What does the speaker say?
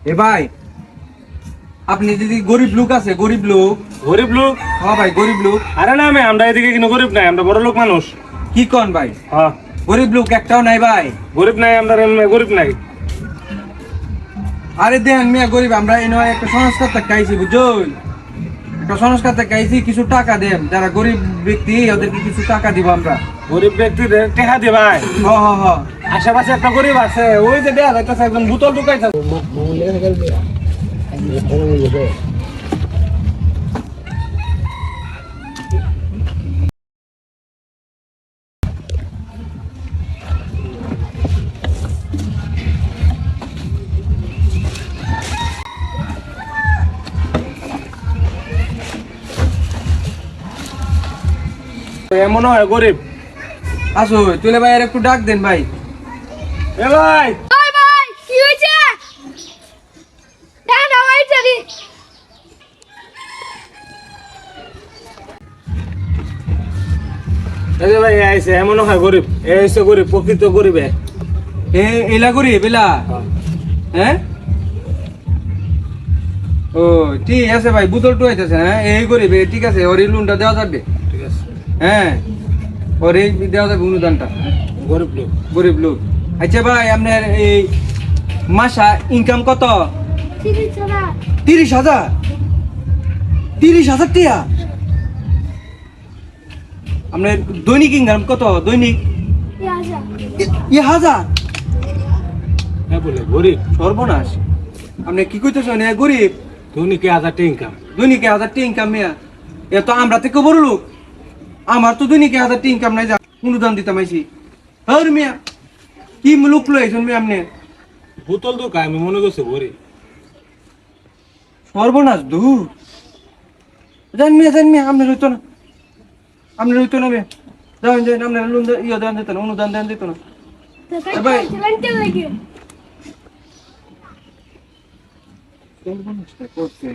এ ভাই, আপনি যদি গরিব লোক আছে, গরিব লোক। গরিব লোক? হ্যাঁ ভাই, গরিব লোক। আরে না আমরা এদিকে কিন্তু গরিব নাই, আমরা বড় লোক মানুষ। কি কন ভাই? হ্যাঁ, গরিব লোক একটাও নাই ভাই। গরিব নাই, আমরা গরিব নাই। আরে দেন মিয়া, গরিব আমরা এই নয় একটা সংস্কার থেকে আইছি, বুঝছেন? একটা সংস্কার থেকে আইছি, কিছু টাকা দেন। যারা গরিব ব্যক্তি ওদেরকে কিছু টাকা দিব আমরা। গরিব ব্যক্তিদের টেকা দে ভাই। হ হ হ। আশেপাশে একটা গরিব আছে, ওই যে দেয়া যাইতেছে একজন বোতল ঢুকাইছে। এমন হয় গরিব। আসো তুলে ভাই, আর একটু ডাক দেন ভাই। এ ভাই, ওই ভাই কি হইছে? দাঁড়া ওই চলি। এই যে ভাই আইছে, এমন হয় গরিব। এ হইছে গরিব, প্রকৃত গরিব। এলা গরিব এলা? হ্যাঁ, ও ঠিক আছে ভাই, বোতল টুয়াইতেছে। হ্যাঁ, এই গরিব ঠিক আছে, ওর এই লোনটা দেওয়া যাবে। ঠিক আছে, হ্যাঁ, ওর এই দেওয়া যাবে অনুদানটা। গরিব লোক। গরিব লোক। আচ্ছা ভাই, আপনার এই মাসা ইনকাম কত? 30,000 30,000? 30,000 টিয়া? আপনার দৈনিক ইনকাম কত? দৈনিক 1,000? হ্যাঁ বলে গরিব। সর্বনাশ, আপনি কি কইতেছেন? গরিব তুমি কি 1000 টাকা ইনকাম? দৈনিক 1,000 টি ইনকাম মিয়া? এ তো আমরা থেকে বড় লোক। আমার তো দৈনিক 1,000 টি ইনকাম নাই, যা অনুদান দিতাম আইছি। হর মিয়া, কি লোক লইছেন মিয়া আপনি? বোতল ঢুকায়, আমি মনে করছি গরিব। সর্বনাশ দু জান মিয়া, আপনি রইতো না, আপনি রইতো না মিয়া। যান আপনার লোন ইয়ে দেন দিত না, অনুদান দেন দিত না। তো ভাই। চলতে লাগে। সর্বনাশটা করছে।